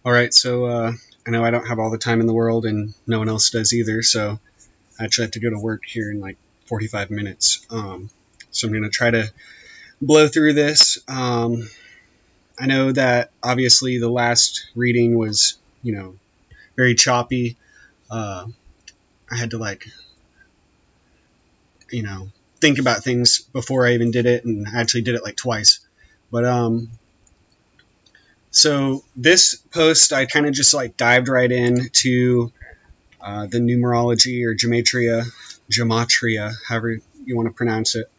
Alright, so I know I don't have all the time in the world, and no one else does either, so I actually have to go to work here in like 45 minutes. So I'm going to try to blow through this. I know that obviously the last reading was, very choppy. I had to think about things before I even did it, and I actually did it like twice. But so this post, I kind of just like dived right into the numerology or gematria, however you want to pronounce it.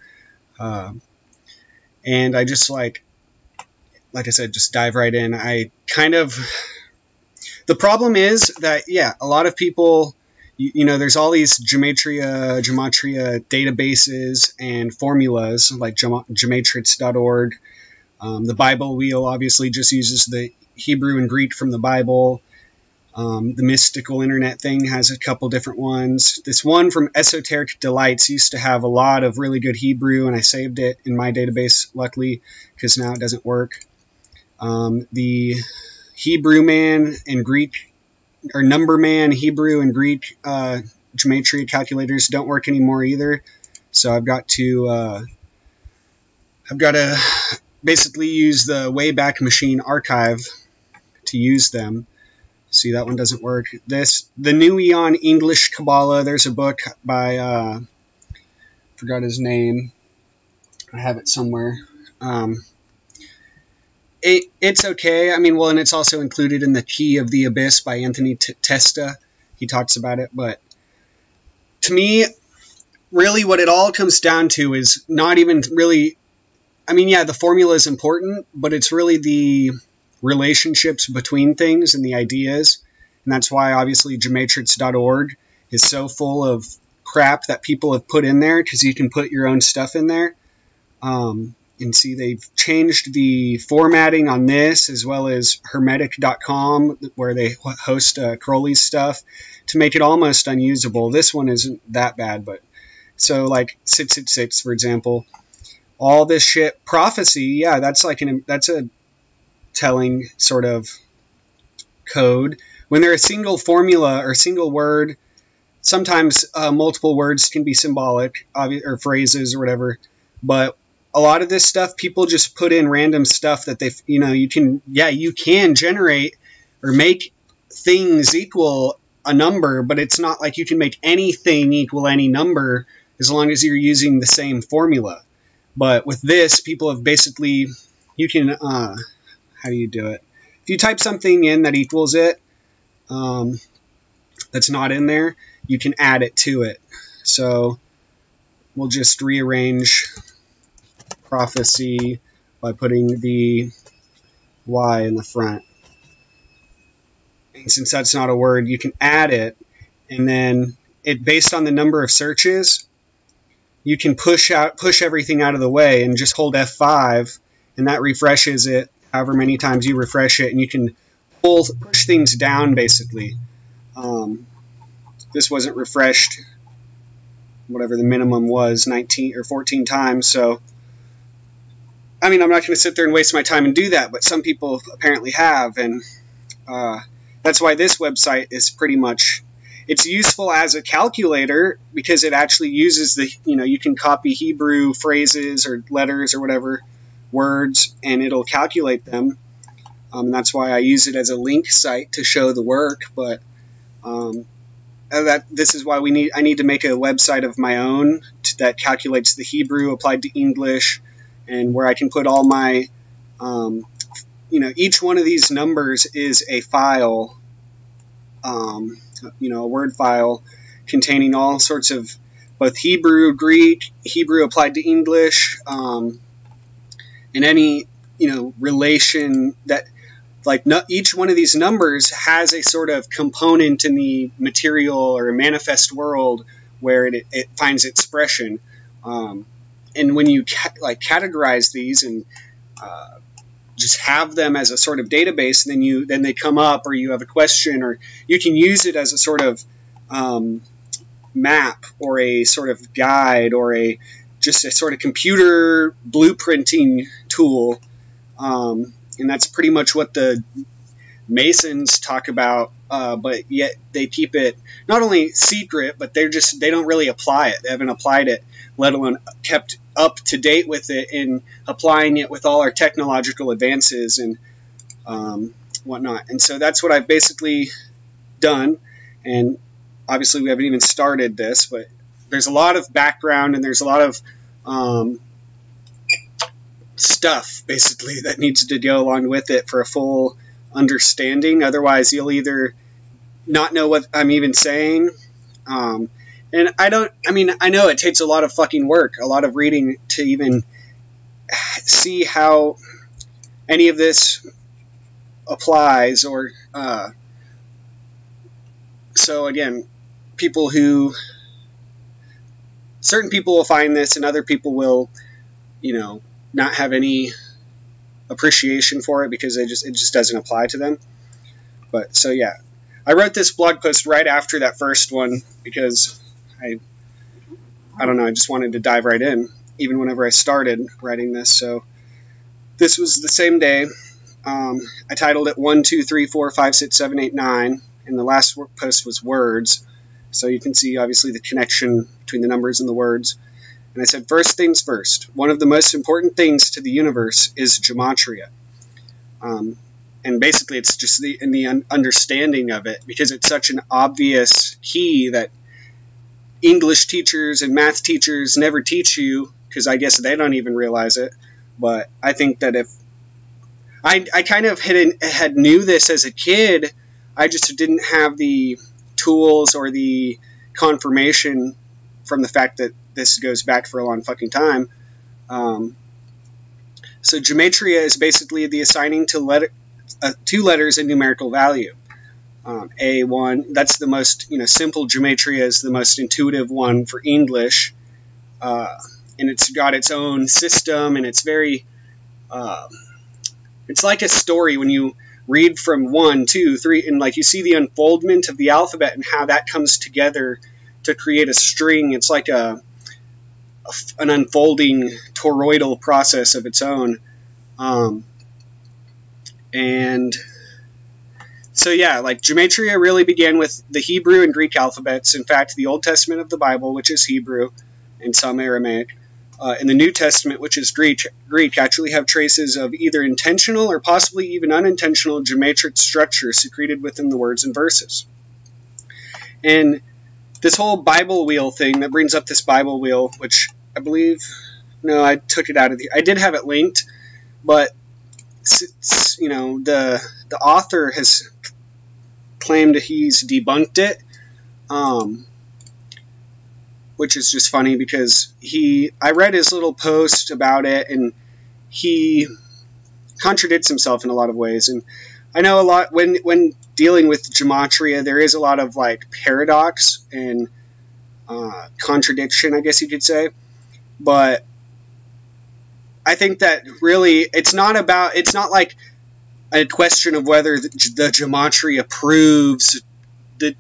And I just like I said, just dive right in. The problem is that, yeah, a lot of people, there's all these gematria databases and formulas like gematrix.org. The Bible Wheel obviously just uses the Hebrew and Greek from the Bible. The Mystical Internet thing has a couple different ones. This one from Esoteric Delights used to have a lot of really good Hebrew, and I saved it in my database, luckily, because now it doesn't work. The Hebrew Man and Greek, or Number Man, Hebrew and Greek gematria calculators don't work anymore either. So I've got to basically use the Wayback Machine archive to use them. See, that one doesn't work. The New Eon English Qabalah, there's a book by, forgot his name. I have it somewhere. It's okay. I mean, well, and it's also included in The Key of the Abyss by Anthony Testa. He talks about it. But to me, really what it all comes down to is not even really... I mean, yeah, the formula is important, but it's really the relationships between things and the ideas. And that's why, obviously, gematrix.org is so full of crap that people have put in there, because you can put your own stuff in there. And see, they've changed the formatting on this, as well as hermetic.com, where they host Crowley's stuff, to make it almost unusable. This one isn't that bad, but so like 666, for example, all this shit, prophecy, yeah, that's a telling sort of code. When they're a single formula or single word, sometimes multiple words can be symbolic, or phrases or whatever, but a lot of this stuff, people just put in random stuff that you can generate or make things equal a number, but it's not like you can make anything equal any number as long as you're using the same formula. But with this, people have basically, you can, how do you do it? If you type something in that equals it, that's not in there, you can add it to it. So we'll just rearrange prophecy by putting the Y in the front. And since that's not a word, you can add it, and then based on the number of searches, you can push everything out of the way and just hold F5, and that refreshes it however many times you refresh it, and you can push things down basically. This wasn't refreshed, whatever the minimum was, 19 or 14 times, so I mean, I'm not going to sit there and waste my time and do that, but some people apparently have, and that's why this website is pretty much, it's useful as a calculator, because it actually uses you can copy Hebrew phrases or letters or whatever, words, and it'll calculate them, and that's why I use it as a link site to show the work, but this is why I need to make a website of my own that calculates the Hebrew applied to English, and where I can put all my, each one of these numbers is a file, a Word file containing all sorts of both Hebrew, Greek, Hebrew applied to English, and any, relation that, each one of these numbers has a sort of component in the material or manifest world where it finds expression. And when you categorize these and just have them as a sort of database, then they come up, or you have a question, or you can use it as a sort of map or a sort of guide or just a sort of computer blueprinting tool. And that's pretty much what the Masons talk about, but yet they keep it not only secret, but they don't really apply it. They haven't applied it, let alone kept up to date with it in applying it with all our technological advances and whatnot. And so that's what I've basically done. And obviously we haven't even started this, but there's a lot of background and there's a lot of stuff basically that needs to go along with it for a full understanding. Otherwise you'll either not know what I'm even saying, and I know it takes a lot of fucking work, a lot of reading to even see how any of this applies, or so again, certain people will find this and other people will, not have any appreciation for it because it just doesn't apply to them. But so yeah, I wrote this blog post right after that first one because I don't know, I just wanted to dive right in even whenever I started writing this. So this was the same day. I titled it 1, 2, 3, 4, 5, 6, 7, 8, 9, and the last post was words. So you can see obviously the connection between the numbers and the words. And I said, first things first, one of the most important things to the universe is gematria. And basically it's just in the understanding of it, because it's such an obvious key that English teachers and math teachers never teach you, because I guess they don't even realize it. But I think that if I kind of had knew this as a kid, I just didn't have the tools or the confirmation from the fact that this goes back for a long fucking time. So gematria is basically the assigning to two letters a numerical value. A1, that's the most simple. Gematria is the most intuitive one for English, and it's got its own system, and it's very it's like a story when you read from 1, 2, 3, and like you see the unfoldment of the alphabet and how that comes together to create a string. It's like an unfolding toroidal process of its own. And so yeah, like gematria really began with the Hebrew and Greek alphabets. In fact, the Old Testament of the Bible, which is Hebrew and some Aramaic, and the New Testament, which is Greek, actually have traces of either intentional or possibly even unintentional geometric structure secreted within the words and verses. And this whole Bible wheel thing that brings up this Bible wheel, which I believe, no, I took it out of I did have it linked, but the author has claimed he's debunked it, which is just funny because I read his little post about it and he contradicts himself in a lot of ways. And I know a lot when dealing with gematria, there is a lot of like paradox and contradiction, I guess you could say. But I think that really it's not like a question of whether the gematria proves that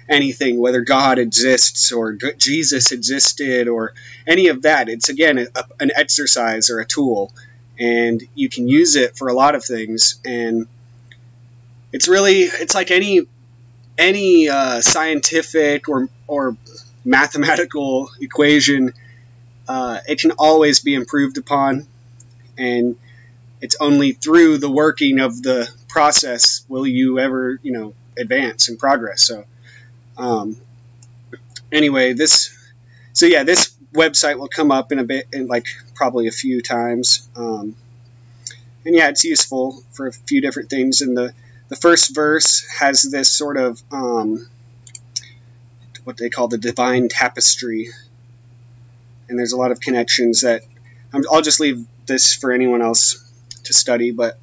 anything, whether God exists or Jesus existed or any of that. It's again an exercise or a tool, and you can use it for a lot of things. And it's like any scientific or mathematical equation. It can always be improved upon, and it's only through the working of the process will you ever advance and progress. So anyway, this website will come up in a bit, in like probably a few times, and yeah, it's useful for a few different things. And the first verse has this sort of what they call the divine tapestry, and there's a lot of connections that I'll just leave this for anyone else to study, but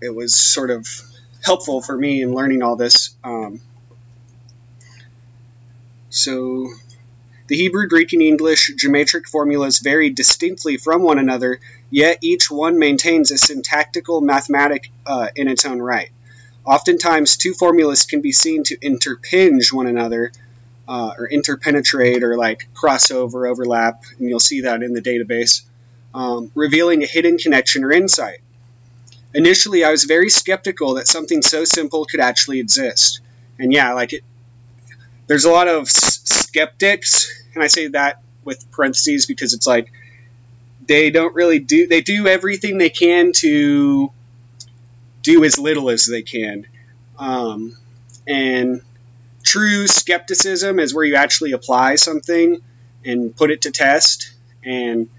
it was sort of helpful for me in learning all this. So the Hebrew, Greek, and English geometric formulas vary distinctly from one another, yet each one maintains a syntactical mathematic in its own right. Oftentimes, two formulas can be seen to interpinge one another, or interpenetrate, or like crossover, overlap, and you'll see that in the database, revealing a hidden connection or insight. initially I was very skeptical that something so simple could actually exist. And yeah, like there's a lot of skeptics, and I say that with parentheses because it's like they do everything they can to do as little as they can. And true skepticism is where you actually apply something and put it to test. And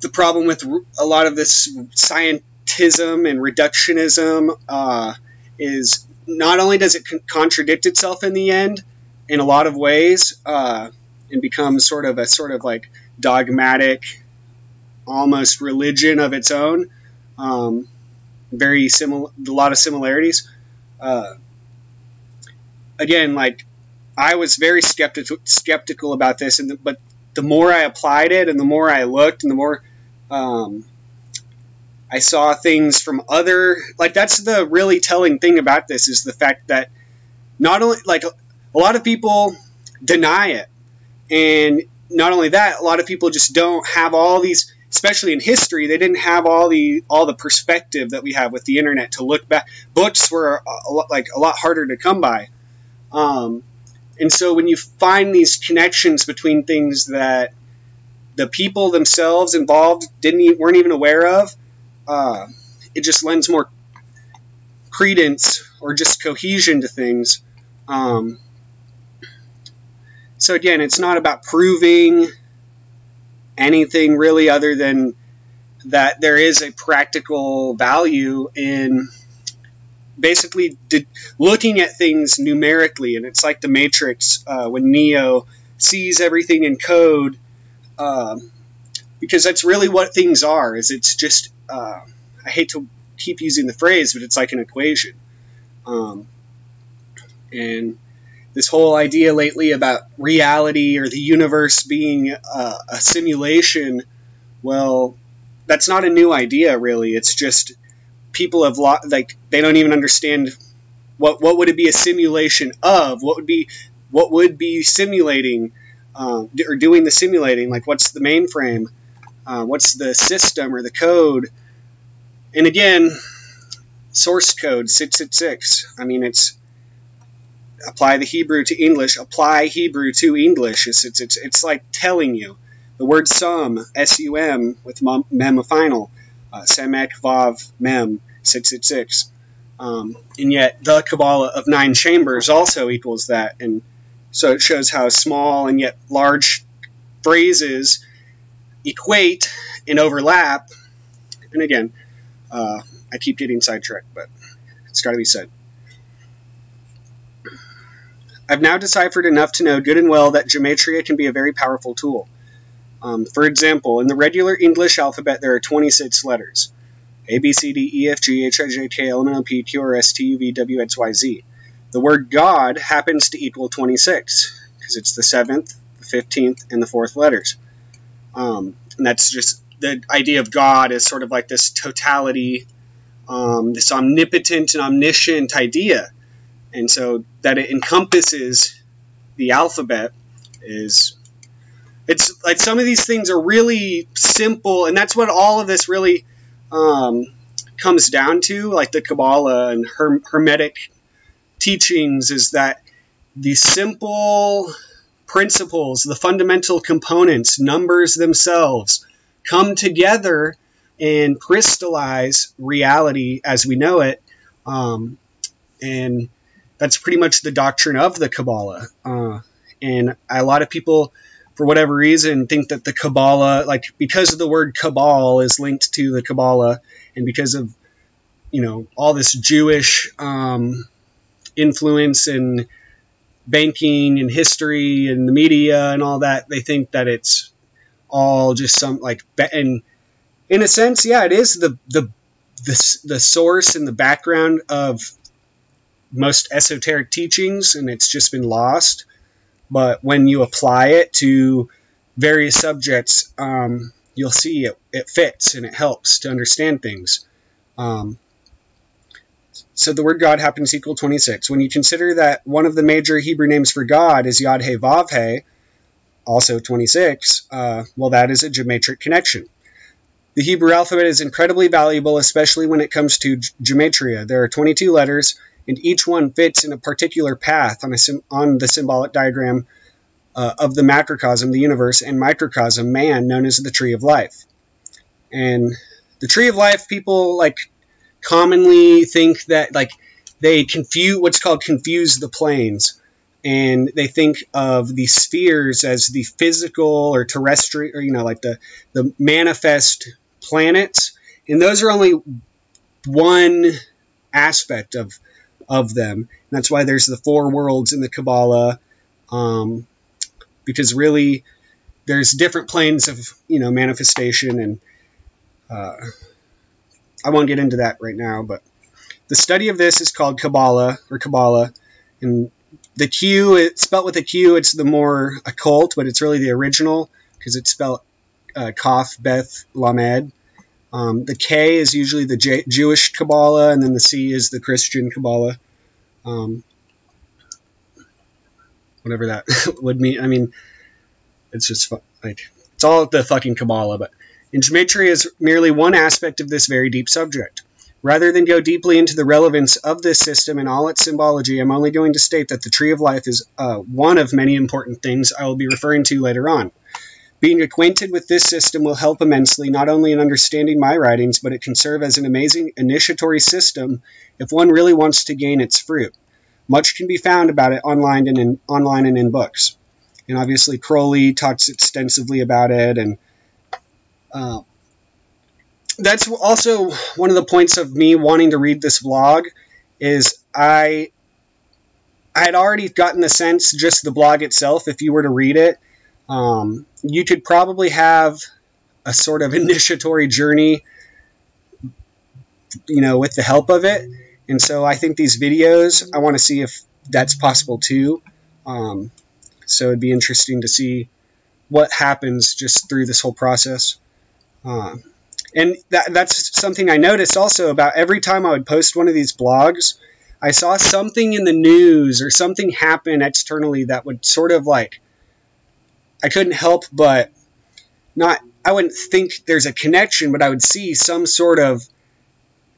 the problem with a lot of this scientism and reductionism is not only does it contradict itself in the end in a lot of ways and become sort of like dogmatic, almost religion of its own, very similar, a lot of similarities. Again, like I was very skeptical about this, but the more I applied it and the more I looked and the more I saw things from other, like that's the really telling thing about this is the fact that not only, like a lot of people deny it, and not only that, a lot of people just don't have all these, especially in history, they didn't have all the perspective that we have with the internet to look back. Books were a lot harder to come by. And so when you find these connections between things that the people themselves involved weren't even aware of, it just lends more credence or just cohesion to things. So again, it's not about proving anything really other than that there is a practical value in basically looking at things numerically. And it's like the Matrix when Neo sees everything in code, because that's really what things are. Is it's just I hate to keep using the phrase, but it's like an equation. And this whole idea lately about reality or the universe being a simulation, well, that's not a new idea, really. It's just people have they don't even understand what would it be a simulation of? What would be simulating or doing the simulating? Like, what's the mainframe? What's the system or the code? And again, source code 666. I mean, it's apply the Hebrew to English. Apply Hebrew to English. It's like telling you the word sum, S-U-M with mem final, Samek Vav Mem 666. And yet the Qabalah of 9 chambers also equals that. And so it shows how small and yet large phrases equate and overlap. And again, I keep getting sidetracked, but it's got to be said. I've now deciphered enough to know good and well that gematria can be a very powerful tool. For example, in the regular English alphabet, there are 26 letters. A, B, C, D, E, F, G, H, I, J, K, L, M, N, O, P, Q, R, S, T, U, V, W, X, Y, Z. The word God happens to equal 26, because it's the 7th, the 15th, and the 4th letters. And that's just, the idea of God is sort of like this totality, this omnipotent and omniscient idea. And so that it encompasses the alphabet it's like some of these things are really simple, and that's what all of this really comes down to, like the Kabbalah and Hermetic teachings, is that the simple principles, the fundamental components, numbers themselves, come together and crystallize reality as we know it. And that's pretty much the doctrine of the Kabbalah. And a lot of people, for whatever reason, think that the Kabbalah, like because of the word Cabal is linked to the Kabbalah, and because of, all this Jewish influence in banking and history and the media and all that, they think that it's all just and in a sense, yeah, it is the source and the background of most esoteric teachings, and it's just been lost. But when you apply it to various subjects, you'll see it fits and it helps to understand things. So the word God happens to equal 26. When you consider that one of the major Hebrew names for God is Yod-He Vav-He, also 26, well, that is a geometric connection. The Hebrew alphabet is incredibly valuable, especially when it comes to gematria. There are 22 letters, and each one fits in a particular path on the symbolic diagram of the macrocosm, the universe, and microcosm, man, known as the tree of life. And the tree of life, people commonly think that they confuse the planes, and they think of the spheres as the physical or terrestrial, or the manifest planets, and those are only one aspect of them. And that's why there's the 4 worlds in the Qabalah, because really there's different planes of manifestation, and I won't get into that right now, but the study of this is called Qabalah, or Qabalah, and the Q, it's spelled with a Q, it's the more occult, but it's really the original, because it's spelled Kaf, Beth, Lamed. The K is usually the Jewish Qabalah, and then the C is the Christian Qabalah. Whatever that would mean. I mean, it's just it's all the fucking Qabalah, but gematria is merely one aspect of this very deep subject. Rather than go deeply into the relevance of this system and all its symbology, I'm only going to state that the tree of life is one of many important things I will be referring to later on. Being acquainted with this system will help immensely, not only in understanding my writings, but it can serve as an amazing initiatory system if one really wants to gain its fruit. Much can be found about it online and in books. And obviously Crowley talks extensively about it, and that's also one of the points of me wanting to read this vlog, is I had already gotten the sense, just the blog itself, if you were to read it, you could probably have a sort of initiatory journey, with the help of it. And so I think these videos, I want to see if that's possible too. So it'd be interesting to see what happens just through this whole process. And that's something I noticed also about every time I would post one of these blogs, I saw something in the news or something happen externally that would sort of I couldn't help but I wouldn't think there's a connection, but I would see some sort of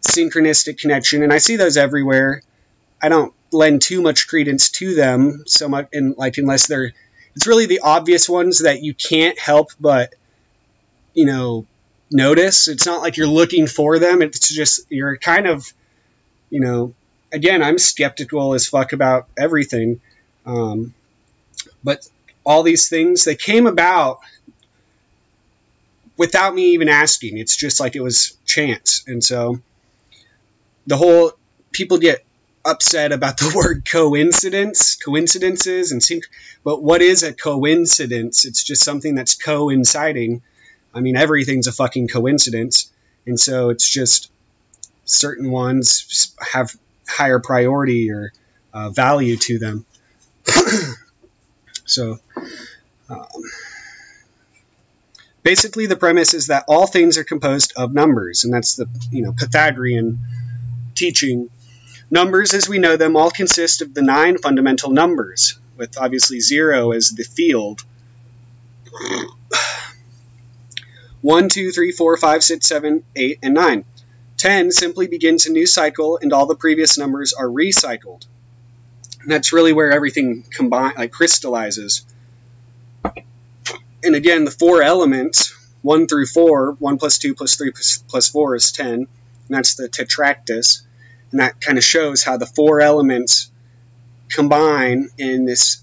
synchronistic connection, and I see those everywhere. I don't lend too much credence to them so much, unless it's really the obvious ones that you can't help but, notice. It's not like you're looking for them. It's just, you're kind of, again, I'm skeptical as fuck about everything. But all these things, they came about without me even asking. It's just like it was chance. And so people get upset about the word coincidences, but what is a coincidence? It's just something that's coinciding. I mean, everything's a fucking coincidence. And so it's just certain ones have higher priority or value to them. So basically the premise is that all things are composed of numbers, and that's the Pythagorean teaching. Numbers, as we know them, all consist of the 9 fundamental numbers, with obviously 0 as the field. 1, 2, 3, 4, 5, 6, 7, 8, and 9. 10 simply begins a new cycle, and all the previous numbers are recycled. And that's really where everything crystallizes. And again, the 4 elements, 1 through 4, 1 plus 2 plus 3 plus 4 is 10, and that's the tetractys. And that kind of shows how the 4 elements combine in this,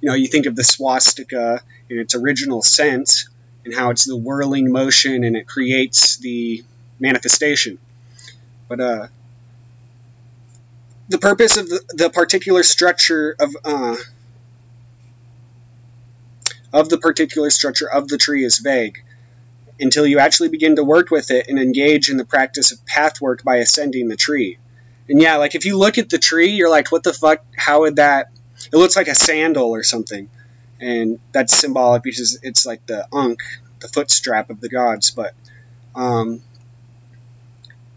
you think of the swastika in its original sense, and how it's the whirling motion and it creates the manifestation. But the purpose of the particular structure of the tree is vague, until you actually begin to work with it and engage in the practice of path work by ascending the tree. And yeah, if you look at the tree, you're like, what the fuck? How would that? It looks like a sandal or something. And that's symbolic because it's like the Ankh, the foot strap of the gods. But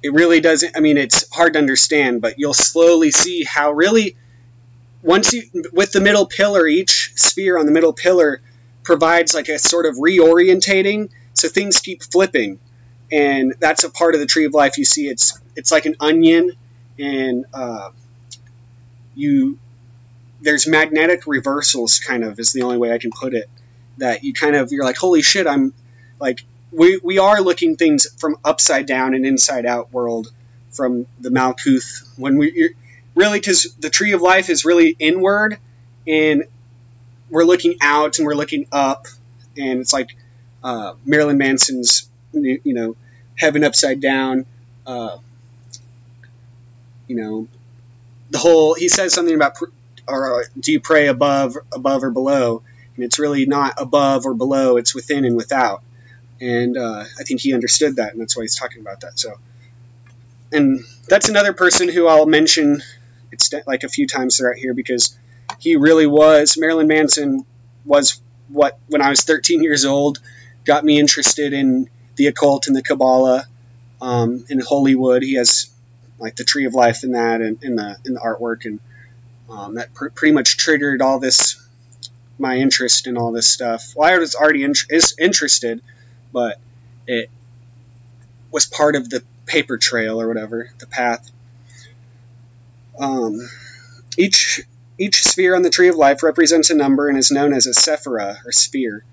it really doesn't, it's hard to understand, but you'll slowly see how really, with the middle pillar, each sphere on the middle pillar provides a sort of reorientating, So things keep flipping, and that's a part of the tree of life. You see, it's like an onion, and there's magnetic reversals, kind of, is the only way I can put it. That you're like, holy shit, I'm like, we are looking things from upside down and inside out world from the Malkuth, when we really, because the tree of life is really inward, and we're looking out and we're looking up, and it's like Marilyn Manson's, heaven upside down, the whole, he says something about, or do you pray above or below? And it's really not above or below, it's within and without. And I think he understood that, and that's why he's talking about that. So, and that's another person who I'll mention like a few times throughout here, because he really was, Marilyn Manson was what, when I was 13 years old, got me interested in the occult and the Qabalah. In Hollywood, he has like the Tree of Life in that, and in the artwork, and that pretty much triggered all this, my interest in all this stuff. Well, I was already interested, but it was part of the paper trail, or whatever, the path. Each sphere on the Tree of Life represents a number and is known as a sephirah, or sphere.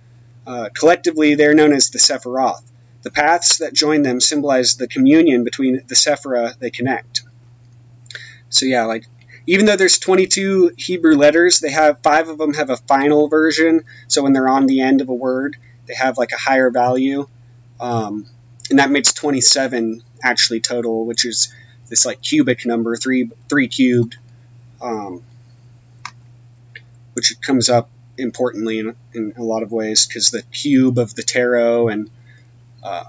Collectively, they are known as the Sephiroth. The paths that join them symbolize the communion between the sephirah they connect. So yeah, like, even though there's 22 Hebrew letters, 5 of them have a final version, so when they're on the end of a word, they have like a higher value, and that makes 27 actually total, which is this like cubic number, 3 cubed, which comes up importantly in a lot of ways, because the cube of the tarot and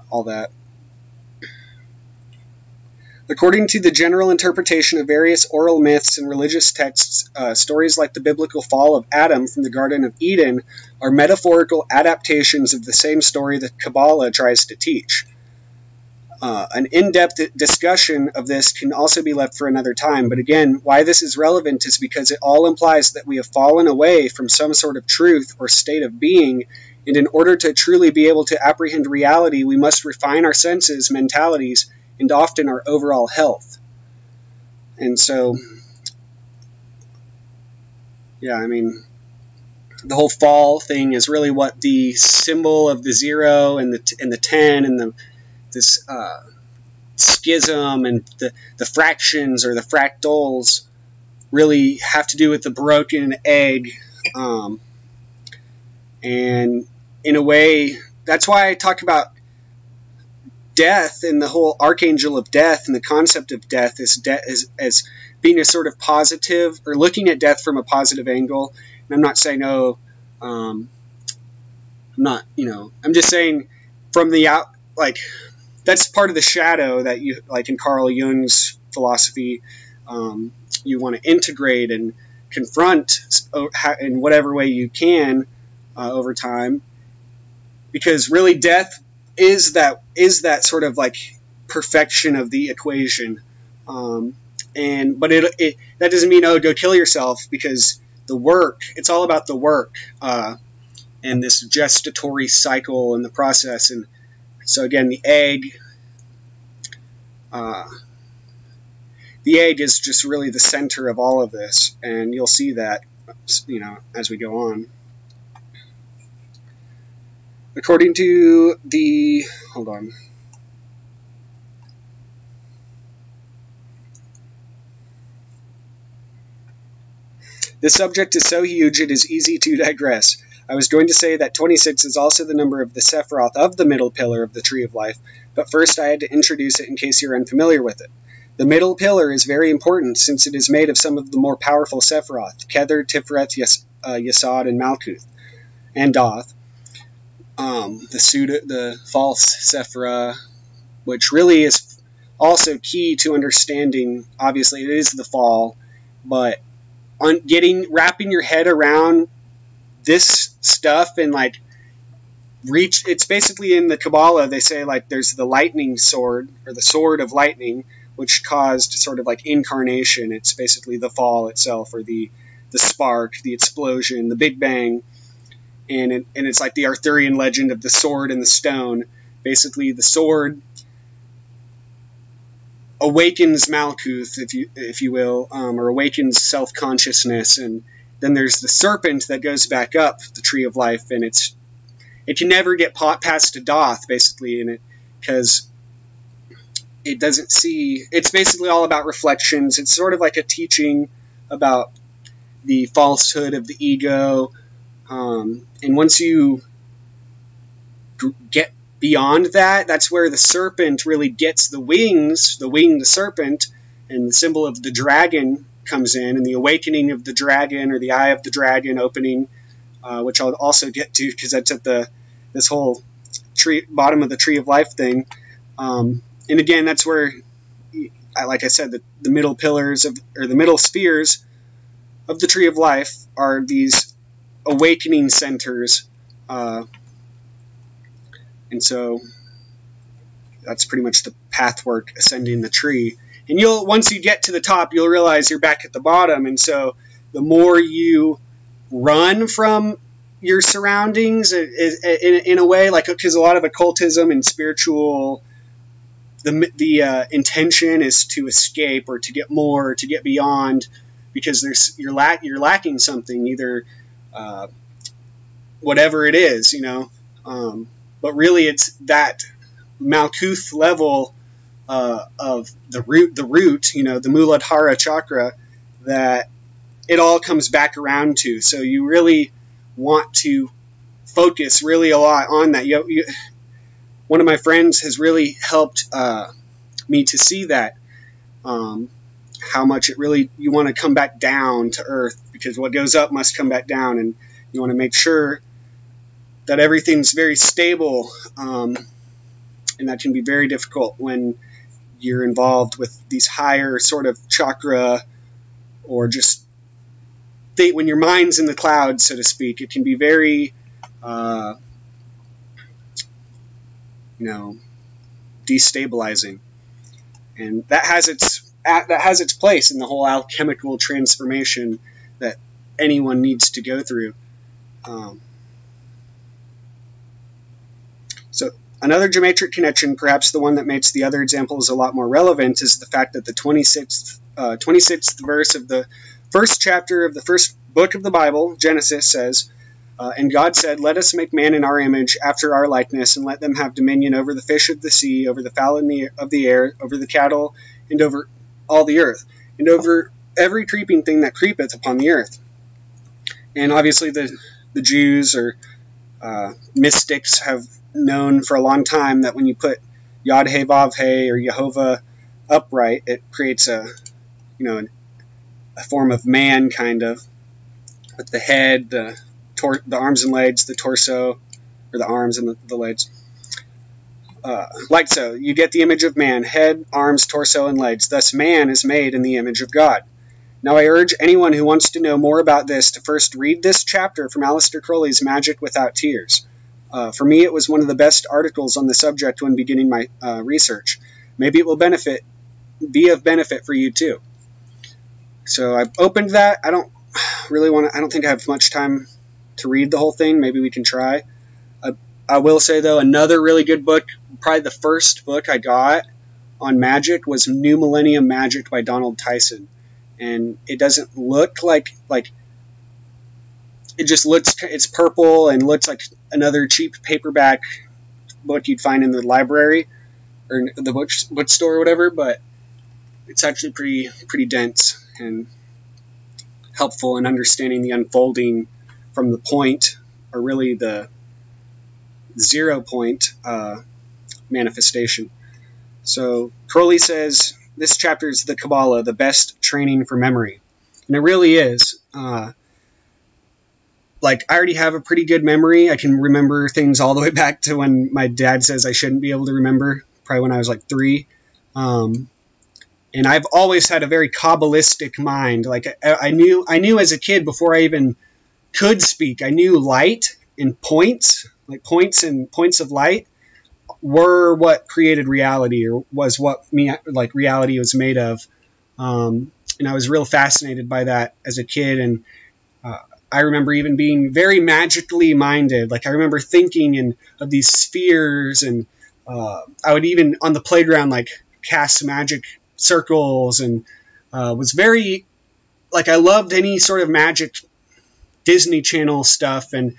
all that. According to the general interpretation of various oral myths and religious texts, stories like the biblical fall of Adam from the Garden of Eden are metaphorical adaptations of the same story that Kabbalah tries to teach. An in-depth discussion of this can also be left for another time, but again, why this is relevant is because it all implies that we have fallen away from some sort of truth or state of being, and in order to truly be able to apprehend reality, we must refine our senses, mentalities, and often our overall health. And so, yeah, I mean, the whole fall thing is really what the symbol of the 0 and the 10 and this schism and the fractions or the fractals really have to do with the broken egg. And in a way, that's why I talk about death and the whole archangel of death and the concept of death as being a sort of positive, or looking at death from a positive angle. And I'm not saying, I'm just saying from the out, like, that's part of the shadow that you, like in Carl Jung's philosophy, you want to integrate and confront in whatever way you can over time, because really death is that sort of like perfection of the equation, but that doesn't mean, go kill yourself, because the work, it's all about the work, and this gestatory cycle and the process. And so again, the egg is just really the center of all of this, and you'll see that, as we go on. According to the, hold on. This subject is so huge it is easy to digress. I was going to say that 26 is also the number of the Sephiroth of the middle pillar of the Tree of Life, but first I had to introduce it in case you're unfamiliar with it. The middle pillar is very important since it is made of some of the more powerful Sephiroth, Kether, Tiferet, Yesod, and Malkuth, and Doth. The false Sephirah, which really is also key to understanding. Obviously, it is the fall, but wrapping your head around this stuff and like it's basically in the Kabbalah. They say like there's the lightning sword, or the sword of lightning, which caused sort of like incarnation. It's basically the fall itself, or the spark, the explosion, the Big Bang. and it's like the Arthurian legend of the sword and the stone. Basically, the sword awakens Malkuth, if you will, or awakens self-consciousness, and then there's the serpent that goes back up the tree of life, and it can never get past a doth, basically, in it, because it doesn't see. It's basically all about reflections. It's sort of like a teaching about the falsehood of the ego, and once you get beyond that, that's where the serpent really gets the wings, the winged serpent, and the symbol of the dragon comes in, and the awakening of the dragon, or the eye of the dragon opening, which I'll also get to because that's at this whole bottom of the tree of life thing. And again, that's where, like I said, the middle pillars or the middle spheres of the tree of life are these awakening centers. And so that's pretty much the pathwork ascending the tree. And once you get to the top, you'll realize you're back at the bottom. And so the more you run from your surroundings, in a way, like, because a lot of occultism and spiritual, the intention is to escape or to get more, or to get beyond, because you're lacking something, either whatever it is, but really it's that Malkuth level of the root, the Muladhara chakra, that it all comes back around to. So you really want to focus really a lot on that. One of my friends has really helped me to see that, how much it really, you want to come back down to earth, because what goes up must come back down, and you want to make sure that everything's very stable, and that can be very difficult when you're involved with these higher sort of chakra, or just when your mind's in the clouds, so to speak. It can be very, destabilizing, and that has its place in the whole alchemical transformation that anyone needs to go through. So another geometric connection, perhaps the one that makes the other examples a lot more relevant, is the fact that the 26th verse of the first chapter of the first book of the Bible, Genesis, says, and God said, "Let us make man in our image, after our likeness, and let them have dominion over the fish of the sea, over the fowl of the air, over the cattle, and over all the earth, and over every creeping thing that creepeth upon the earth." And obviously the Jews or mystics have known for a long time that when you put Yod He Vav He or Jehovah upright, it creates a form of man, kind of, with the head, the arms and legs, the torso, or the arms and the legs. Like so, you get the image of man: head, arms, torso, and legs. Thus man is made in the image of God. Now I urge anyone who wants to know more about this to first read this chapter from Aleister Crowley's Magick Without Tears. For me, it was one of the best articles on the subject when beginning my research. Maybe it will be of benefit for you too. So I've opened that. I don't think I have much time to read the whole thing. Maybe we can try. I will say, though, another really good book, probably the first book I got on magic, was New Millennium Magic by Donald Tyson. And it doesn't look like it just looks, it's purple and looks like another cheap paperback book you'd find in the library or the bookstore or whatever, but it's actually pretty dense and helpful in understanding the unfolding from the point, or really the 0 point manifestation. So Crowley says this chapter is the Qabalah, the best training for memory. And it really is. I already have a pretty good memory. I can remember things all the way back to when my dad says I shouldn't be able to remember, probably when I was 3. And I've always had a very Kabbalistic mind. I knew as a kid, before I even could speak, I knew light and points, points of light, were what created reality, or was what reality was made of. And I was real fascinated by that as a kid, and I remember even being very magically minded. Like I remember thinking of these spheres, and I would even on the playground like cast magic circles, and was very like I loved any sort of magic Disney Channel stuff. And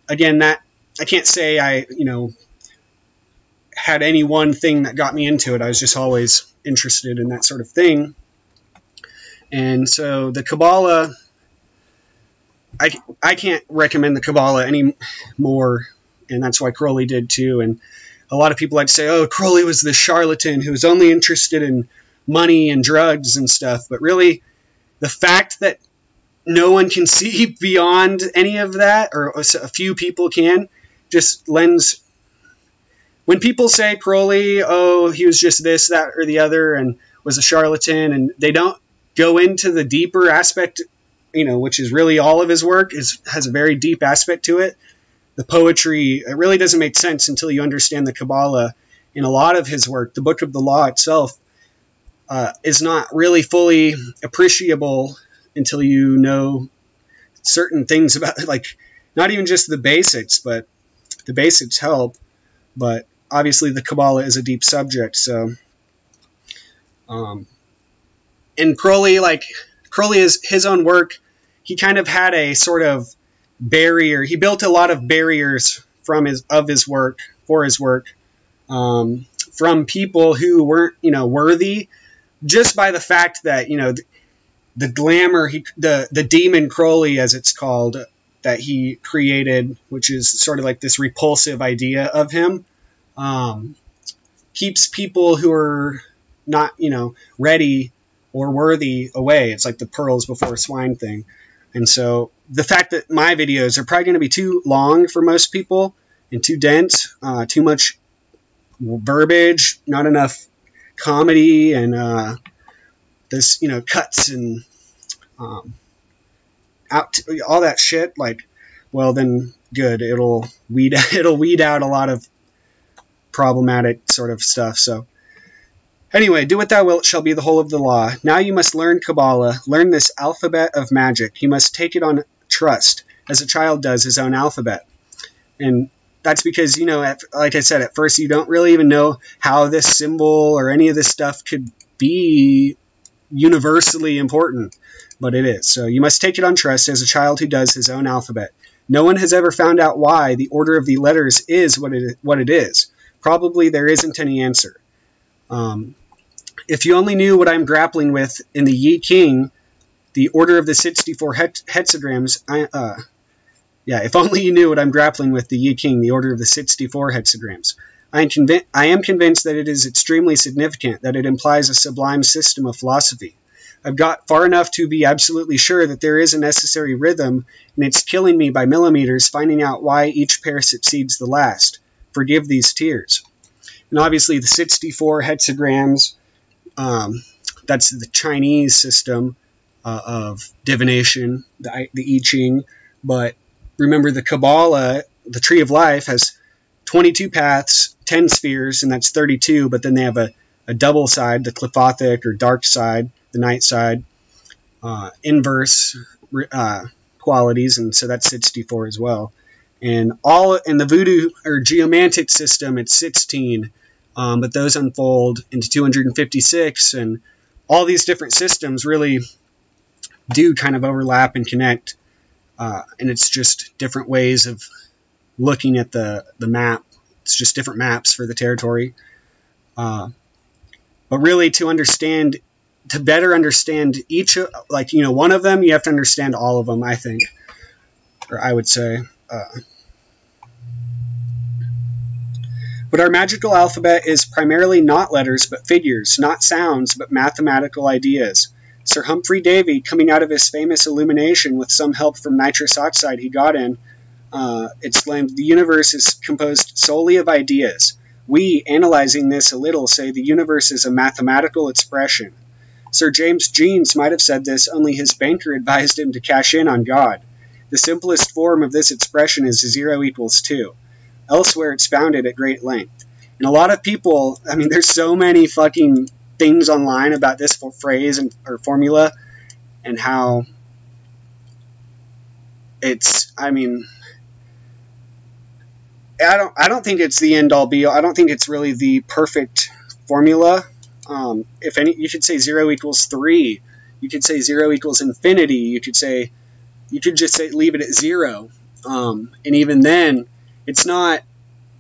again, that I can't say I had any one thing that got me into it. I was just always interested in that sort of thing. And so the Qabalah, I can't recommend the Qabalah any more, and that's why Crowley did too. And a lot of people like to say, oh, Crowley was the charlatan who was only interested in money and drugs and stuff. But really, the fact that no one can see beyond any of that, or a few people can, just lends... When people say Crowley, oh, he was just this, that, or the other, and was a charlatan, and they don't go into the deeper aspect, which is really all of his work, has a very deep aspect to it. The poetry, it really doesn't make sense until you understand the Qabalah. In a lot of his work, the Book of the Law itself is not really fully appreciable until you know certain things about it, like not even just the basics, but the basics help. But obviously the Qabalah is a deep subject, so and Crowley is his own work. He kind of had a sort of barrier. He built a lot of barriers for his work, from people who weren't, worthy, just by the fact that, the glamour, the demon Crowley, as it's called, that he created, which is sort of like this repulsive idea of him, keeps people who are not, ready or worthy away. It's like the pearls before swine thing. And so the fact that my videos are probably going to be too long for most people and too dense, too much verbiage, not enough comedy, and this, cuts and all that shit, like, well, then good. It'll weed out a lot of problematic sort of stuff. So anyway, do what thou wilt shall be the whole of the law. Now you must learn Qabalah, learn this alphabet of magic. You must take it on trust, as a child does his own alphabet. And that's because, like I said, at first you don't really even know how this symbol or any of this stuff could be universally important, but it is. So you must take it on trust as a child who does his own alphabet. No one has ever found out why the order of the letters is what it is. Probably there isn't any answer. If you only knew what I'm grappling with in the Yi King, the order of the 64 hexagrams, if only you knew what I'm grappling with the Yi King, the order of the 64 hexagrams. I am convinced that it is extremely significant, that it implies a sublime system of philosophy. I've got far enough to be absolutely sure that there is a necessary rhythm, and it's killing me by millimeters finding out why each pair succeeds the last. Forgive these tears. And obviously the 64 hexagrams, that's the Chinese system of divination, the I Ching. But remember, the Qabalah, the Tree of Life, has 22 paths, 10 spheres, and that's 32, but then they have a double side, the Qliphothic or dark side, the night side, inverse qualities, and so that's 64 as well. And all in the voodoo or geomantic system, it's 16, but those unfold into 256, and all these different systems really do kind of overlap and connect, and it's just different ways of looking at the map. It's just different maps for the territory. But really, to better understand each, one of them, you have to understand all of them, I think, or I would say. But our magical alphabet is primarily not letters but figures, not sounds but mathematical ideas. Sir Humphrey Davy, coming out of his famous illumination with some help from nitrous oxide he got in, exclaimed, "The universe is composed solely of ideas. We, analyzing this a little, say the universe is a mathematical expression." Sir James Jeans might have said this, only his banker advised him to cash in on God. The simplest form of this expression is 0 equals 2. Elsewhere it's founded at great length. And a lot of people, there's so many fucking things online about this phrase or formula, and how I mean, I don't think it's the end all be all. I don't think it's really the perfect formula. If any, you could say 0 equals 3. You could say 0 equals infinity. You could just say leave it at 0. And even then, it's not.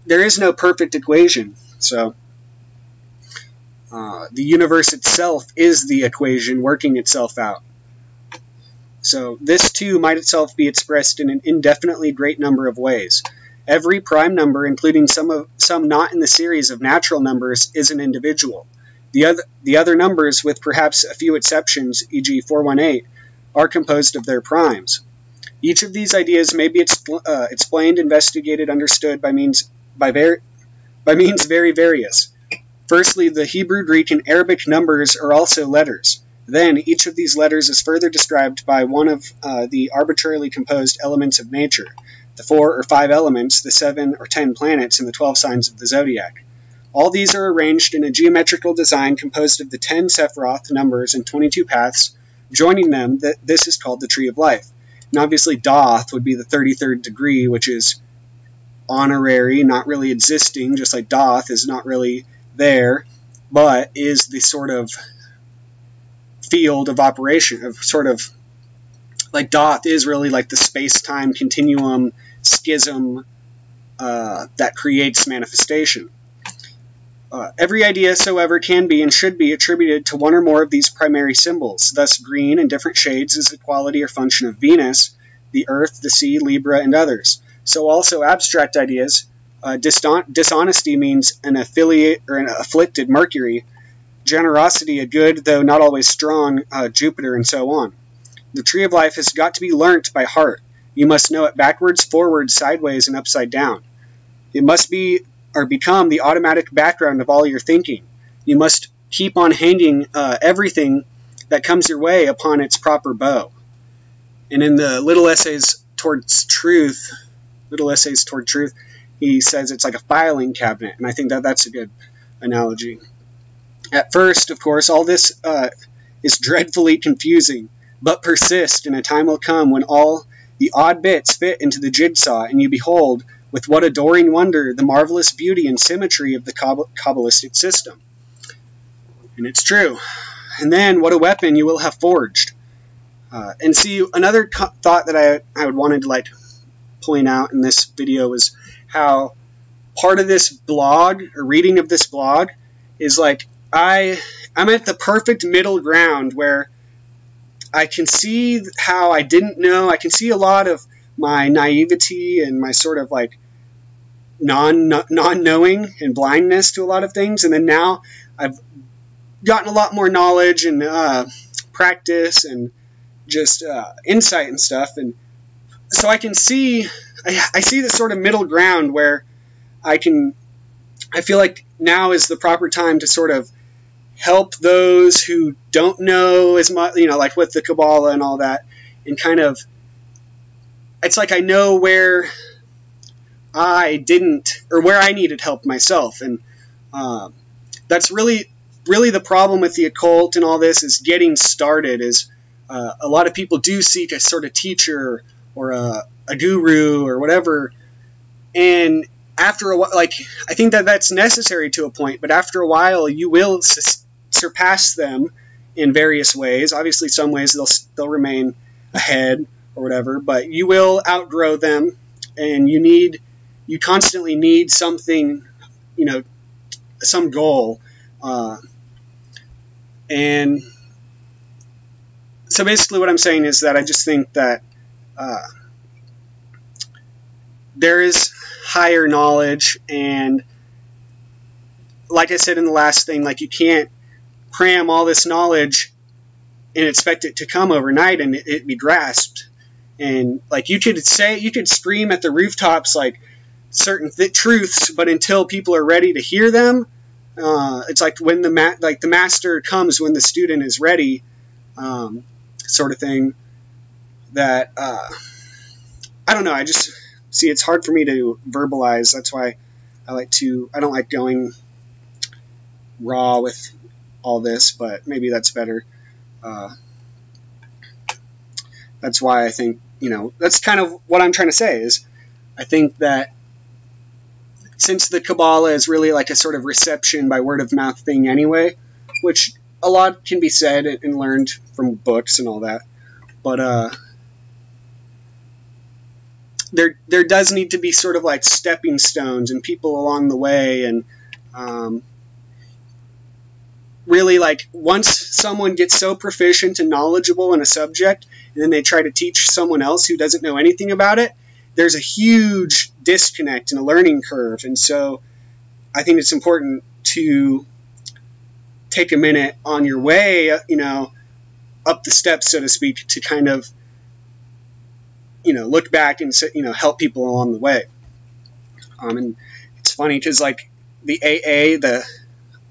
There is no perfect equation. So the universe itself is the equation working itself out. So this too might itself be expressed in an indefinitely great number of ways. Every prime number, including some not in the series of natural numbers, is an individual. The other numbers, with perhaps a few exceptions, e.g. 418, are composed of their primes. Each of these ideas may be explained, investigated, understood by means very various. Firstly, the Hebrew, Greek, and Arabic numbers are also letters. Then, each of these letters is further described by one of the arbitrarily composed elements of nature, the 4 or 5 elements, the 7 or 10 planets, and the 12 signs of the zodiac. All these are arranged in a geometrical design composed of the 10 Sephiroth numbers and 22 paths. Joining them, this is called the Tree of Life. And obviously, Doth would be the 33rd degree, which is honorary, not really existing, just like Doth is not really there, but is the sort of field of operation, of sort of like Doth is really like the space-time continuum schism that creates manifestation. Every idea, soever, can be and should be attributed to one or more of these primary symbols. Thus, green in different shades is the quality or function of Venus, the Earth, the sea, Libra, and others. So also abstract ideas. Dishonesty means an affiliate or an afflicted Mercury. Generosity, a good, though not always strong, Jupiter, and so on. The Tree of Life has got to be learnt by heart. You must know it backwards, forwards, sideways, and upside down. It must be or become the automatic background of all your thinking. You must keep on hanging everything that comes your way upon its proper bow. And in the Little Essays Toward Truth, he says it's like a filing cabinet, and I think that that's a good analogy. At first, of course, all this is dreadfully confusing, but persist, and a time will come when all the odd bits fit into the jigsaw, and you behold, with what adoring wonder, the marvelous beauty and symmetry of the Kabbalistic system. And it's true. And then, what a weapon you will have forged. And see, another thought that I would wanted to like point out in this video was how part of this blog, or reading of this blog, is like, I'm at the perfect middle ground where I can see how I didn't know. I can see a lot of my naivety and my sort of like non-knowing and blindness to a lot of things. And then now I've gotten a lot more knowledge and practice and just insight and stuff. And so I can see, I see this sort of middle ground where I feel like now is the proper time to sort of help those who don't know as much, you know, like with the Qabalah and all that, and kind of, it's like I know where I didn't, or where I needed help myself, and that's really the problem with the occult and all this, is getting started, is a lot of people do seek a sort of teacher or a guru or whatever, and after a while, like, I think that that's necessary to a point, but after a while you will surpass them in various ways. Obviously, some ways they'll remain ahead or whatever, but you will outgrow them, and you constantly need something, you know, some goal. And so basically what I'm saying is that I just think that there is higher knowledge, and like I said in the last thing, like, you can't cram all this knowledge and expect it to come overnight and it be grasped. And like, you could scream at the rooftops like certain truths, but until people are ready to hear them, it's like when the master comes when the student is ready, sort of thing. That I don't know. I just see it's hard for me to verbalize. That's why I don't like going raw with all this, but maybe that's better. That's why I think that's kind of what I'm trying to say is I think that since the Qabalah is really like a sort of reception by word of mouth thing anyway, which a lot can be said and learned from books and all that, but there does need to be sort of like stepping stones and people along the way, and really like once someone gets so proficient and knowledgeable in a subject and then they try to teach someone else who doesn't know anything about it, there's a huge disconnect and a learning curve. And so I think it's important to take a minute on your way, up the steps, so to speak, to kind of, look back and, help people along the way. And it's funny because, like, the AA, the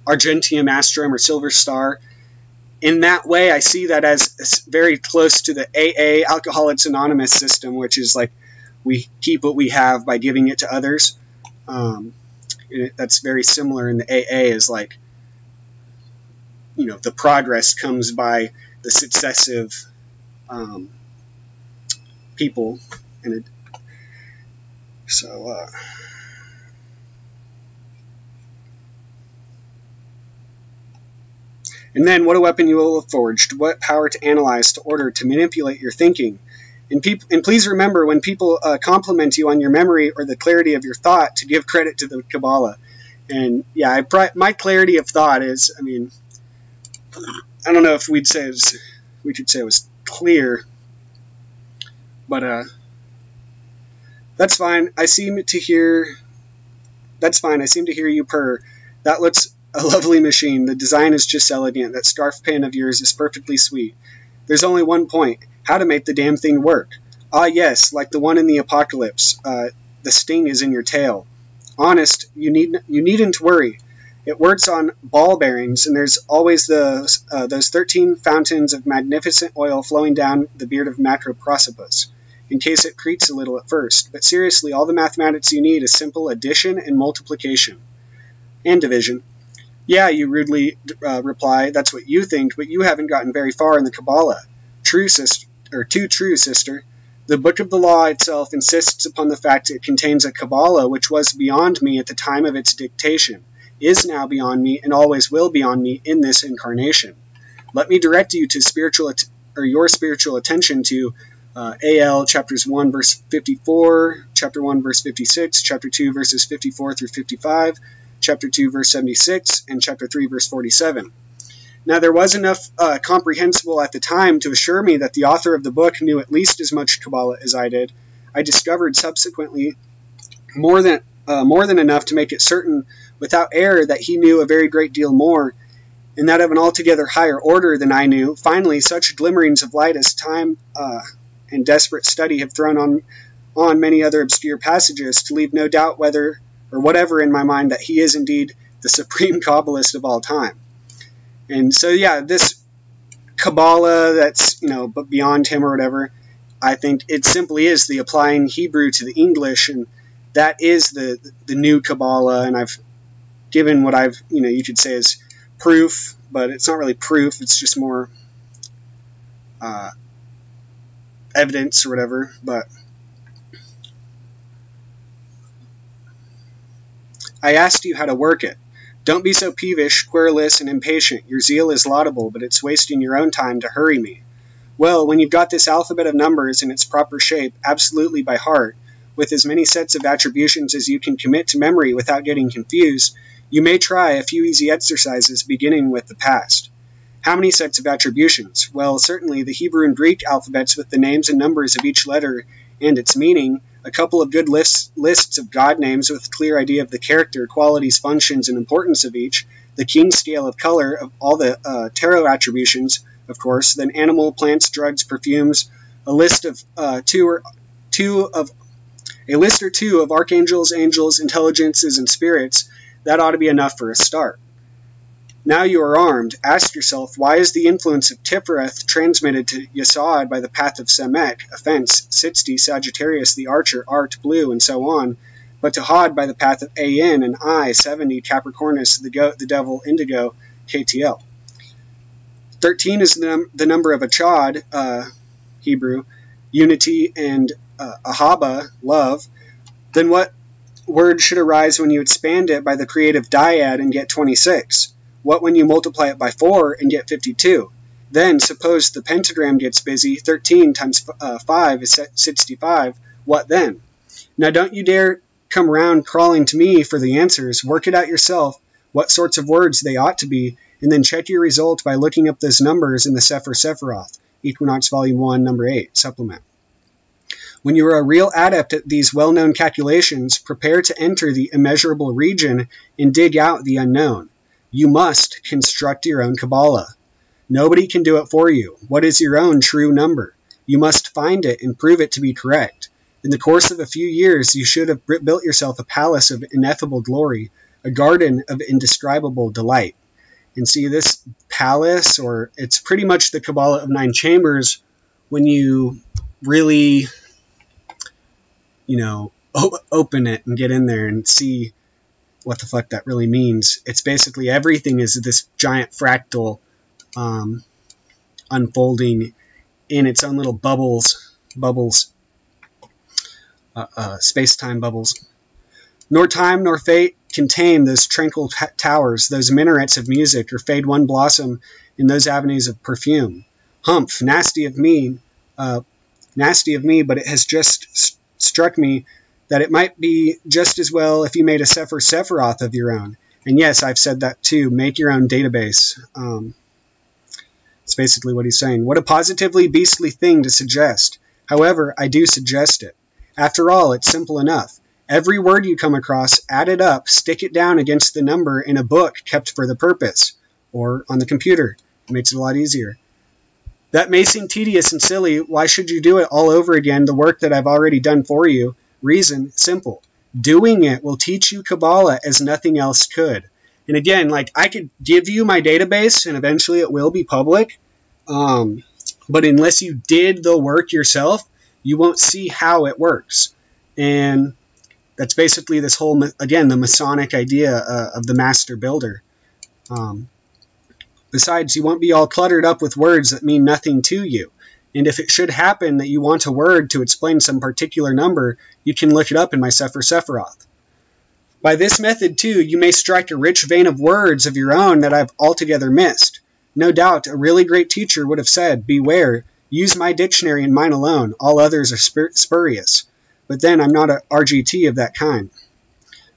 Argentium Astrum or Silver Star, in that way, I see that as very close to the AA, Alcoholics Anonymous system, which is like, we keep what we have by giving it to others. That's very similar in the AA, is like, the progress comes by the successive people. And and then, what a weapon you will have forged, what power to analyze, to order, to manipulate your thinking. And please remember, when people compliment you on your memory or the clarity of your thought, to give credit to the Qabalah. And yeah, my clarity of thought is, I don't know if we could say it was clear, but that's fine. I seem to hear you purr. That looks a lovely machine. The design is just elegant. That scarf pin of yours is perfectly sweet. There's only one point: how to make the damn thing work. Ah, yes, like the one in the apocalypse. The sting is in your tail. Honest, you needn't worry. It works on ball bearings, and there's always those 13 fountains of magnificent oil flowing down the beard of Macroprosopus, in case it creaks a little at first. But seriously, all the mathematics you need is simple addition and multiplication. And division. Yeah, you rudely reply, that's what you think, but you haven't gotten very far in the Qabalah. Too true, sister. The Book of the Law itself insists upon the fact it contains a Qabalah which was beyond me at the time of its dictation, is now beyond me, and always will be beyond me in this incarnation. Let me direct you to your spiritual attention to AL chapters 1 verse 54, chapter 1 verse 56, chapter 2 verses 54 through 55, chapter 2 verse 76, and chapter 3 verse 47. Now, there was enough comprehensible at the time to assure me that the author of the book knew at least as much Qabalah as I did. I discovered subsequently more than enough to make it certain without error that he knew a very great deal more, and that of an altogether higher order than I knew. Finally, such glimmerings of light as time and desperate study have thrown on many other obscure passages to leave no doubt whatever in my mind that he is indeed the supreme Kabbalist of all time. And so, yeah, this Qabalah that's, but beyond him or whatever, I think it simply is the applying Hebrew to the English, and that is the new Qabalah, and I've given what I've, you could say is proof, but it's not really proof, it's just more evidence or whatever, but I asked you how to work it. Don't be so peevish, querulous, and impatient. Your zeal is laudable, but it's wasting your own time to hurry me. Well, when you've got this alphabet of numbers in its proper shape, absolutely by heart, with as many sets of attributions as you can commit to memory without getting confused, you may try a few easy exercises beginning with the past. How many sets of attributions? Well, certainly the Hebrew and Greek alphabets with the names and numbers of each letter and its meaning, a couple of good lists of God names with a clear idea of the character, qualities, functions, and importance of each, the keen scale of color of all the tarot attributions, of course, then animal, plants, drugs, perfumes, a list or two of archangels, angels, intelligences, and spirits. That ought to be enough for a start. Now you are armed. Ask yourself, why is the influence of Tifereth transmitted to Yesod by the path of Semek, offense, Sitzti, Sagittarius, the archer, Art, blue, and so on, but to Hod by the path of Ayin and I, 70, Capricornus, the goat, the devil, indigo, KTL. 13 is the number of Achad, Hebrew. unity, and ahaba, love, then what word should arise when you expand it by the creative dyad and get 26? What when you multiply it by 4 and get 52? Then, suppose the pentagram gets busy, 13 times 5 is 65. What then? Now don't you dare come round crawling to me for the answers. Work it out yourself, what sorts of words they ought to be, and then check your result by looking up those numbers in the Sefer Sephiroth, Equinox Volume 1, Number 8, Supplement. When you are a real adept at these well-known calculations, prepare to enter the immeasurable region and dig out the unknown. You must construct your own Qabalah. Nobody can do it for you. What is your own true number? You must find it and prove it to be correct. In the course of a few years, you should have built yourself a palace of ineffable glory, a garden of indescribable delight. And see, this palace, or it's pretty much the Qabalah of 9 chambers, when you really, open it and get in there and see what the fuck that really means. It's basically everything is this giant fractal unfolding in its own little bubbles, space-time bubbles. Nor time nor fate can tame those tranquil towers, those minarets of music, or fade one blossom in those avenues of perfume. Humph, nasty of me, but it has just struck me that it might be just as well if you made a Sefer Sephiroth of your own. And yes, I've said that too. Make your own database. It's basically what he's saying. What a positively beastly thing to suggest. However, I do suggest it. After all, it's simple enough. Every word you come across, add it up, stick it down against the number in a book kept for the purpose, or on the computer. It makes it a lot easier. That may seem tedious and silly. Why should you do it all over again, the work that I've already done for you? Reason, simple. Doing it will teach you Qabalah as nothing else could. And again, I could give you my database, and eventually it will be public. But unless you did the work yourself, you won't see how it works. And that's basically this whole, again, the Masonic idea of the master builder. Besides, you won't be all cluttered up with words that mean nothing to you. And if it should happen that you want a word to explain some particular number, you can look it up in my Sefer Sephiroth. By this method, too, you may strike a rich vein of words of your own that I've altogether missed. No doubt, a really great teacher would have said, beware, use my dictionary and mine alone, all others are spurious. But then I'm not a RGT of that kind.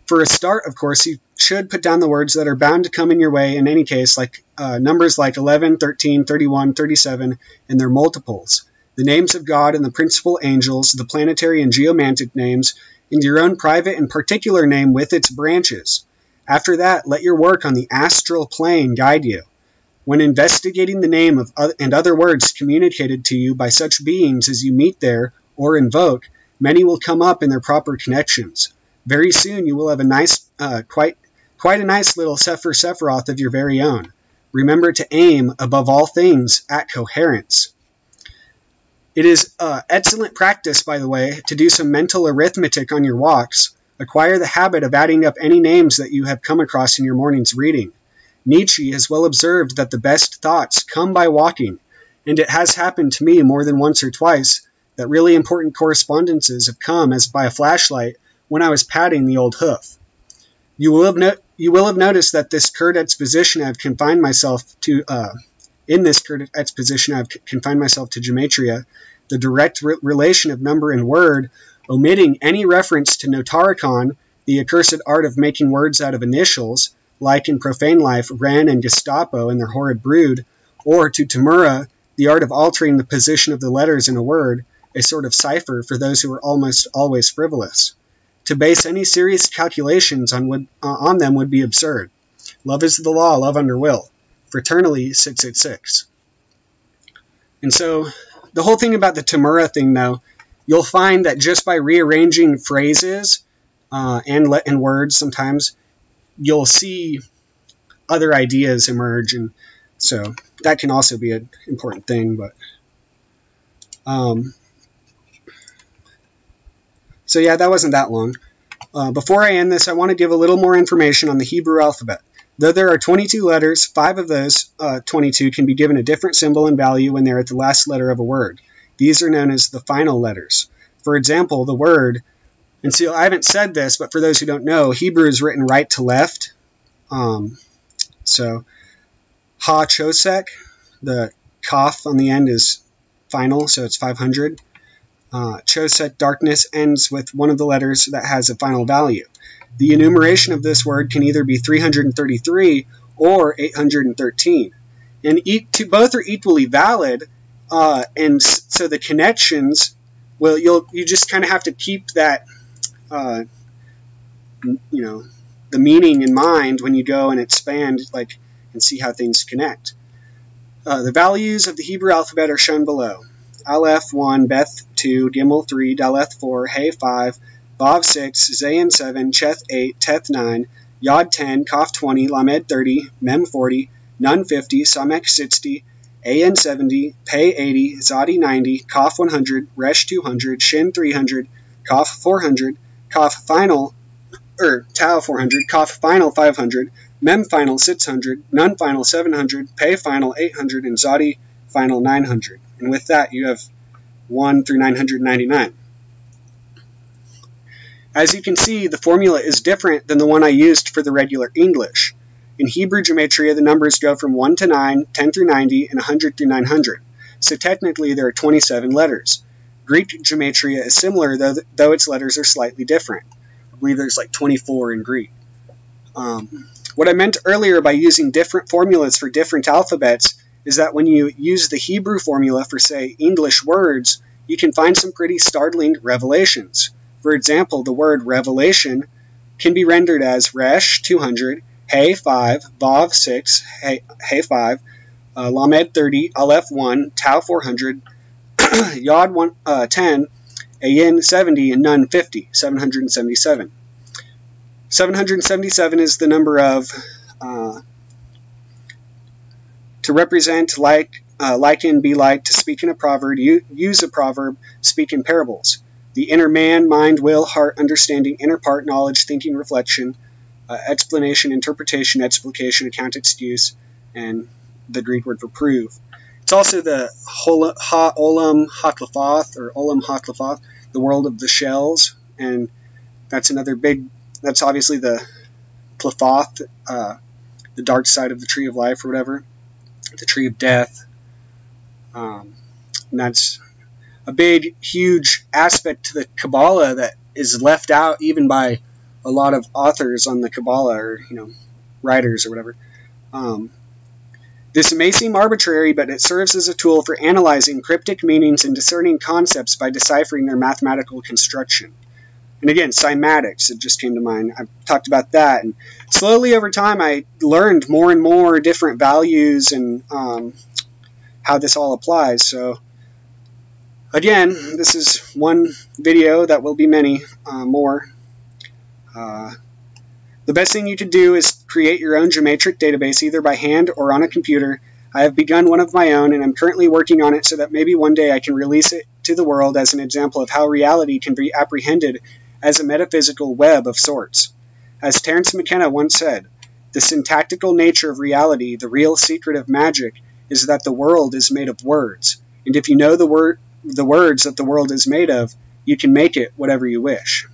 For a start, of course, you should put down the words that are bound to come in your way in any case, like numbers like 11, 13, 31, 37, and their multiples, the names of God and the principal angels, the planetary and geomantic names, and your own private and particular name with its branches. After that, let your work on the astral plane guide you. When investigating the name of and other words communicated to you by such beings as you meet there or invoke, many will come up in their proper connections. Very soon you will have a nice, quite a nice little Sefer Sephiroth of your very own. Remember to aim, above all things, at coherence. It is excellent practice, by the way, to do some mental arithmetic on your walks. Acquire the habit of adding up any names that you have come across in your morning's reading. Nietzsche has well observed that the best thoughts come by walking, and it has happened to me more than once or twice that really important correspondences have come as by a flashlight when I was patting the old hoof. You will have noticed that this curt exposition I've confined myself to, gematria, the direct relation of number and word, omitting any reference to notaricon, the accursed art of making words out of initials, like in profane life Ren and Gestapo and their horrid brood, or to Tamura, the art of altering the position of the letters in a word, a sort of cipher for those who are almost always frivolous. To base any serious calculations on them would be absurd. Love is the law, love under will. Fraternally 686. And so, the whole thing about the Tamura thing, though, you'll find that just by rearranging phrases and words sometimes, you'll see other ideas emerge, and so that can also be an important thing. But so yeah, that wasn't that long. Before I end this, I want to give a little more information on the Hebrew alphabet. Though there are 22 letters, 5 of those 22 can be given a different symbol and value when they're at the last letter of a word. These are known as the final letters. For example, the word, and see, I haven't said this, but for those who don't know, Hebrew is written right to left. So, ha-chosek, the kaf on the end is final, so it's 500. Chosek, darkness, ends with one of the letters that has a final value. The enumeration of this word can either be 333 or 813. And both are equally valid, and so the connections, well, you just kind of have to keep that, the meaning in mind when you go and expand, and see how things connect. The values of the Hebrew alphabet are shown below. Aleph 1, Beth 2, Gimel 3, Daleth 4, Hey 5, Vav 6, Zayin 7, Cheth 8, Teth 9, Yod 10, Kaf 20, Lamed 30, Mem 40, Nun 50, Samek 60, Ayin 70, Pei 80, Zadi 90, Kaf 100, Resh 200, Shin 300, Kaf 400, Tau 400, Kaf final 500, Mem final 600, Nun final 700, Pei final 800, and Zadi final 900. And with that, you have 1 through 999. As you can see, the formula is different than the one I used for the regular English. In Hebrew gematria, the numbers go from 1 to 9, 10 through 90, and 100 through 900. So technically, there are 27 letters. Greek gematria is similar, though its letters are slightly different. I believe there's 24 in Greek. What I meant earlier by using different formulas for different alphabets is that when you use the Hebrew formula for, say, English words, you can find some pretty startling revelations. For example, the word revelation can be rendered as Resh 200, Hey 5, Vav 6, Hey 5, Lamed 30, Aleph 1, Tau 400, Yod 10, Ayin 70, and Nun 50, 777. 777 is the number of to represent, liken, be like, to speak in a proverb, use a proverb, speak in parables. The inner man, mind, will, heart, understanding, inner part, knowledge, thinking, reflection, explanation, interpretation, explication, account, excuse, and the Greek word for prove. It's also the Olam HaKlaphoth, or Olam HaKlaphoth, the world of the shells, and that's that's obviously the Klaphoth, the dark side of the tree of life, or whatever. The tree of death, and that's a big, huge aspect to the Qabalah that is left out even by a lot of authors on the Qabalah, or writers or whatever. This may seem arbitrary, but it serves as a tool for analyzing cryptic meanings and discerning concepts by deciphering their mathematical construction. And again, cymatics, it just came to mind. I've talked about that. And slowly over time, I learned more and more different values and how this all applies. So, again, this is one video that will be many more. The best thing you could do is create your own geometric database, either by hand or on a computer. I have begun one of my own, and I'm currently working on it so that maybe one day I can release it to the world as an example of how reality can be apprehended as a metaphysical web of sorts. As Terence McKenna once said, the syntactical nature of reality, the real secret of magic, is that the world is made of words, and if you know the words that the world is made of, you can make it whatever you wish.